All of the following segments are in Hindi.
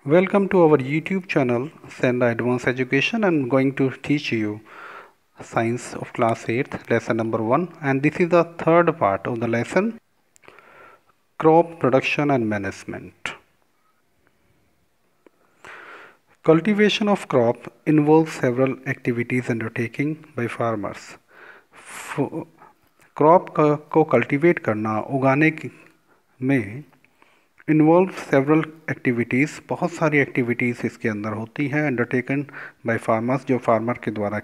Welcome to our YouTube channel Senda Advanced Education. I'm going to teach you Science of Class 8th lesson number 1, and this is the third part of the lesson, Crop Production and Management. Cultivation of crop involves several activities undertaken by farmers. Crop को कल्टीवेट करना, उगाने में इन्वॉल्व सेवरल एक्टिविटीज़, बहुत सारी एक्टिविटीज़ इसके अंदर होती हैं, अंडरटेकन बाय फार्मर्स, जो फार्मर के द्वारा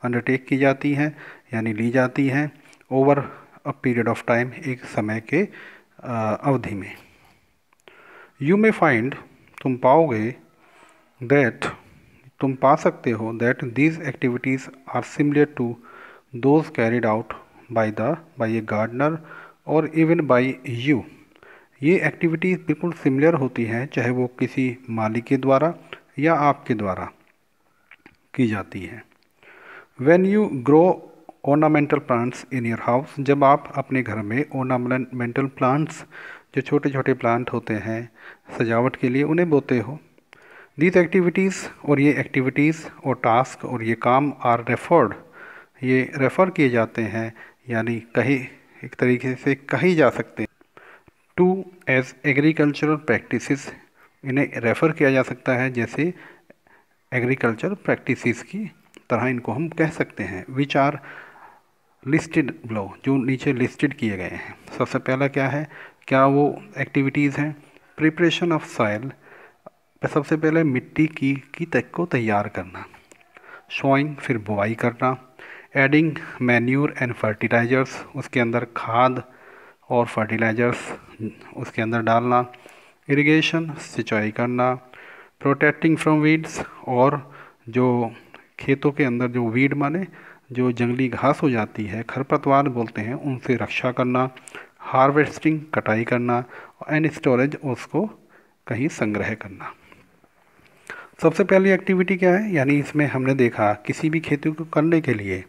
अंडरटेक की जाती हैं यानी ली जाती हैं over a period of time, एक समय के अवधि में. यू मे फाइंड, तुम पाओगे, दैट, तुम पा सकते हो, that these activities are similar to those carried out by a gardener और इवन बाय यू. ये एक्टिविटीज़ बिल्कुल सिमिलर होती हैं, चाहे वो किसी माली के द्वारा या आपके द्वारा की जाती हैं. When you grow ornamental plants in your house, जब आप अपने घर में ऑर्नामेंटल प्लांट्स, जो छोटे छोटे प्लांट होते हैं सजावट के लिए, उन्हें बोते हो. दीज एक्टिविटीज़, और ये एक्टिविटीज़ और टास्क और ये काम, आर रेफर्ड, ये रेफ़र किए जाते हैं यानी कहीं एक तरीके से कही जा सकते हैं टू एज एग्रीकल्चरल प्रैक्टिसेस. इन्हें रेफ़र किया जा सकता है जैसे एग्रीकल्चर प्रैक्टिसेस की तरह इनको हम कह सकते हैं. विच आर लिस्टेड बिलो, जो नीचे लिस्टेड किए गए हैं. सबसे पहला क्या है, क्या वो एक्टिविटीज़ हैं? प्रिपरेशन ऑफ सॉइल, सबसे पहले मिट्टी की तक को तैयार करना. शोइंग, फिर बुआई करना. एडिंग मैन्यूर एंड फर्टिलाइजर्स, उसके अंदर खाद और फर्टिलाइजर्स उसके अंदर डालना. इरिगेशन, सिंचाई करना. प्रोटेक्टिंग फ्रॉम वीड्स, और जो खेतों के अंदर जो वीड माने जो जंगली घास हो जाती है, खरपतवार बोलते हैं, उनसे रक्षा करना. हार्वेस्टिंग, कटाई करना. एंड स्टोरेज, उसको कहीं संग्रह करना. सबसे पहली एक्टिविटी क्या है, यानी इसमें हमने देखा किसी भी खेती को करने के लिए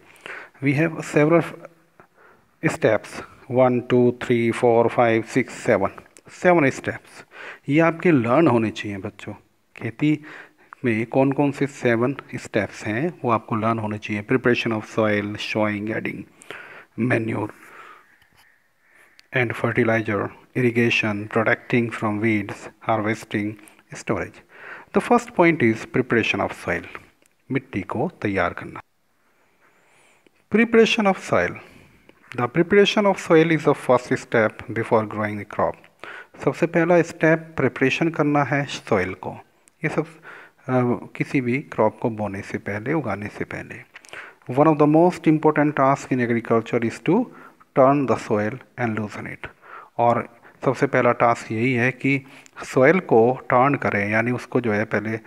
we have several steps, 1 2 3 4 5 6 7 steps. ये आपके लर्न होने चाहिए बच्चों. खेती में कौन कौन से 7 स्टेप्स हैं वो आपको लर्न होने चाहिए. Preparation of soil, sowing, adding manure and fertilizer, irrigation, protecting from weeds, harvesting, storage. The first point is preparation of soil, मिट्टी को तैयार करना. Preparation of soil. The preparation of soil is the first step before growing the crop. सबसे पहला स्टेप प्रिपरेशन करना है सॉइल को. ये सब किसी भी क्रॉप को बोने से पहले, उगाने से पहले. One of the most important task in agriculture is to turn the soil and loosen it. और सबसे पहला टास्क यही है कि सॉइल को टर्न करें, यानी उसको जो है पहले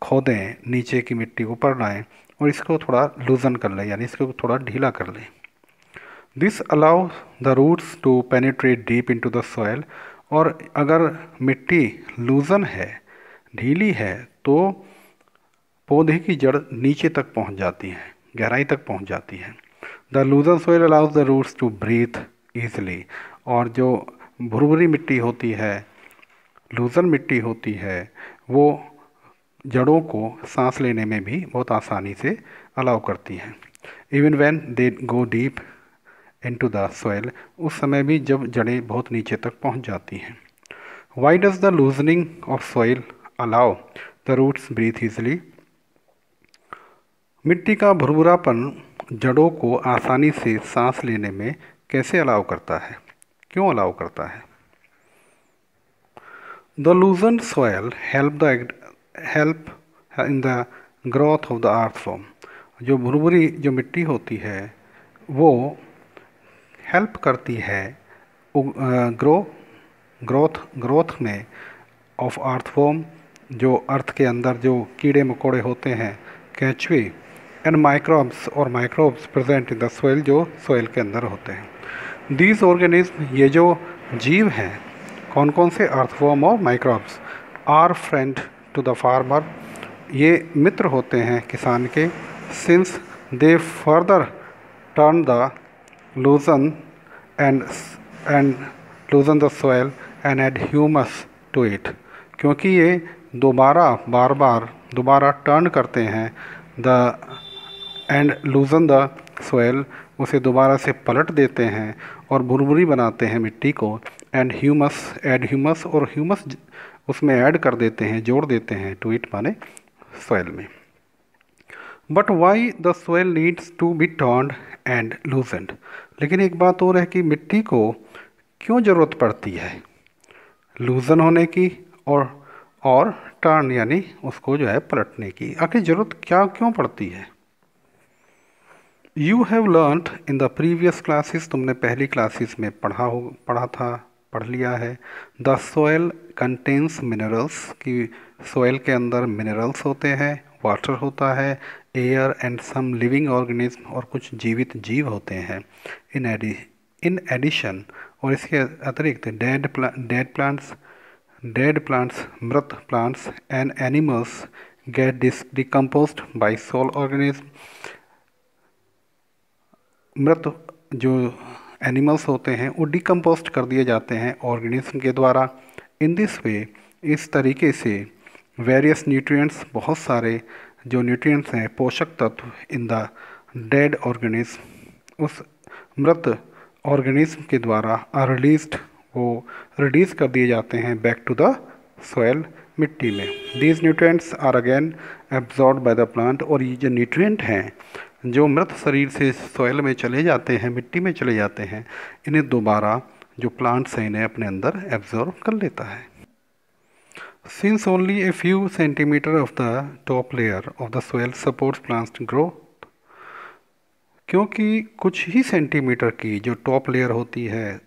खोदें, नीचे की मिट्टी ऊपर लाएं और इसको थोड़ा लूजन कर लें, यानी इसको थोड़ा ढीला कर लें. This allow the roots to penetrate deep into the soil. और अगर मिट्टी लूजन है, ढीली है, तो पौधे की जड़ नीचे तक पहुंच जाती है, गहराई तक पहुंच जाती है. The loosen soil allows the roots to breathe easily. और जो भुरभुरी मिट्टी होती है, लूजन मिट्टी होती है, वो जड़ों को सांस लेने में भी बहुत आसानी से अलाउ करती हैं. Even when they go deep into the soil, उस समय भी जब जड़ें बहुत नीचे तक पहुंच जाती हैं. Why does the loosening of soil allow the roots breathe easily. मिट्टी का भुरभुरापन जड़ों को आसानी से सांस लेने में कैसे अलाउ करता है, क्यों अलाउ करता है? The loosen soil help in the growth of the earthworm. जो भुरभुरी जो मिट्टी होती है वो हेल्प करती है ग्रोथ में ऑफ अर्थवॉर्म, जो अर्थ के अंदर जो कीड़े मकोड़े होते हैं, केंचुए, एंड माइक्रोब्स, और microbes present in the soil, जो सॉइल के अंदर होते हैं. दीज ऑर्गेनिज्म, ये जो जीव हैं, कौन कौन से, अर्थवॉर्म और microbes, are friend to the farmer, ये मित्र होते हैं किसान के. Since they further turn the loosen and loosen the soil and add humus to it, क्योंकि ये बार बार दोबारा टर्न करते हैं the and loosen the soil, उसे दोबारा से पलट देते हैं और भुरभुरी बनाते हैं मिट्टी को। एंड ह्यूमस और ह्यूमस उसमें ऐड कर देते हैं, जोड़ देते हैं टू इट माने सोयल में। But why the soil needs to be turned and loosened, लेकिन एक बात और है कि मिट्टी को क्यों ज़रूरत पड़ती है लूजन होने की और टर्न यानी उसको जो है पलटने की, आखिर ज़रूरत क्यों पड़ती है। You have learned in the previous classes, तुमने पहली क्लासेस में पढ़ लिया है। द सोयल कंटेन्स मिनरल्स, कि सोयल के अंदर मिनरल्स होते हैं, वाटर होता है, air and some living organism, और कुछ जीवित जीव होते हैं। इन एडिशन, और इसके अतिरिक्त डेड प्लांट्स मृत plants and animals get decomposed by soil organism, मृत जो एनिमल्स होते हैं वो डिकम्पोस्ट कर दिए जाते हैं ऑर्गेनिज्म के द्वारा। इन दिस वे, इस तरीके से वेरियस न्यूट्रिएंट्स, बहुत सारे जो न्यूट्रिएंट्स हैं, पोषक तत्व इन द डेड ऑर्गेनिज्म, उस मृत ऑर्गेनिज्म के द्वारा आर रिलीज्ड, वो रिलीज कर दिए जाते हैं बैक टू द सोयल, मिट्टी में। These nutrients are again absorb by the plant, और ये जो न्यूट्रिएंट हैं जो मृत शरीर से सोयल में चले जाते हैं, मिट्टी में चले जाते हैं, इन्हें दोबारा जो प्लांट्स हैं इन्हें अपने अंदर एब्जॉर्ब कर लेता है। Since only a few centimetre of the top layer of the soil supports plants grow, क्योंकि कुछ ही सेंटीमीटर की जो टॉप लेयर होती है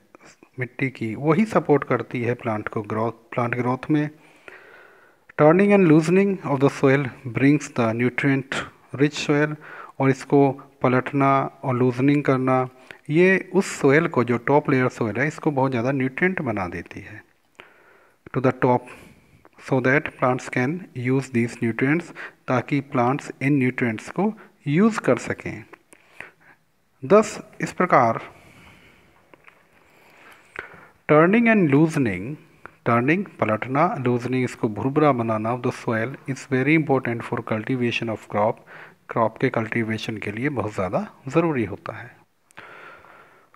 मिट्टी की, वही सपोर्ट करती है प्लांट ग्रोथ में। Turning and loosening of the soil brings the nutrient rich soil, और इसको पलटना और लूजनिंग करना, ये उस सोयल को, जो टॉप लेयर सोयल है, इसको बहुत ज़्यादा न्यूट्रिएंट बना देती है to the top, so that plants can use these nutrients, ताकि प्लांट्स इन न्यूट्रिएंट्स को यूज़ कर सकें। दस इस प्रकार टर्निंग एंड लूजनिंग, टर्निंग पलटना, लूजनिंग इसको भुरभुरा बनाना of the soil is very important for cultivation of crop के कल्टीवेशन के लिए बहुत ज़्यादा ज़रूरी होता है।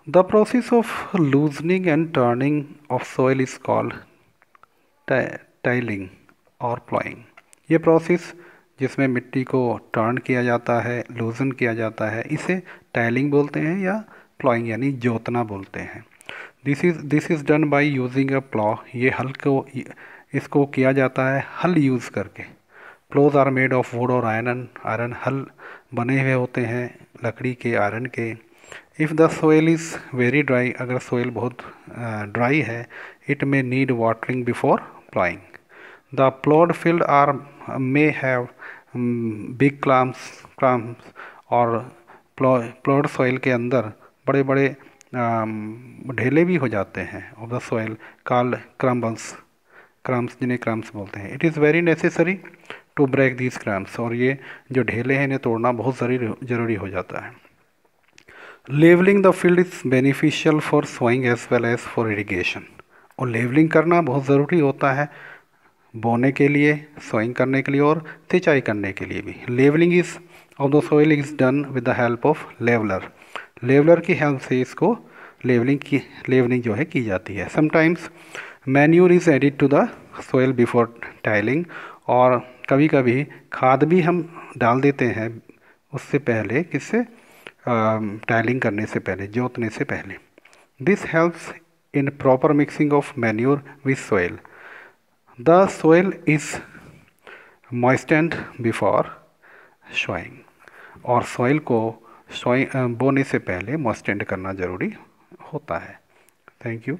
The process of loosening and turning of soil is called tilling और प्लॉइंग। ये प्रोसेस जिसमें मिट्टी को टर्न किया जाता है, लूजन किया जाता है, इसे टाइलिंग बोलते हैं या प्लॉइंग यानी जोतना बोलते हैं। This is done by using a plough, ये हल को इसको किया जाता है हल यूज़ करके। Ploughs are made of wood और आयरन हल बने हुए होते हैं लकड़ी के, आयरन के। If the soil is very dry, अगर सोयल बहुत ड्राई है, it may need watering before ploughing. The ploughed field are may have big clumps, और प्लॉड सॉइल के अंदर बड़े बड़े ढेले भी हो जाते हैं of the soil called crumbs, जिन्हें क्रम्स बोलते हैं। It is very necessary to break these crumbs, और ये जो ढेले हैं इन्हें तोड़ना बहुत ज़रूरी हो जाता है। Levelling the field is beneficial for sowing as well as for irrigation, और लेवलिंग करना बहुत ज़रूरी होता है बोने के लिए, सोइंग करने के लिए और सिंचाई करने के लिए भी। Levelling is of the soil is done with the help of leveller की हेल्प से इसको लेवलिंग जो है की जाती है। Sometimes manure is added to the soil before tilling, और कभी कभी खाद भी हम डाल देते हैं उससे पहले, किससे, टाइलिंग करने से पहले, जोतने से पहले। This helps in proper mixing of manure with soil. The soil is moistened before sowing, और सोइल को बोने से पहले मॉइस्टेंड करना ज़रूरी होता है। Thank you.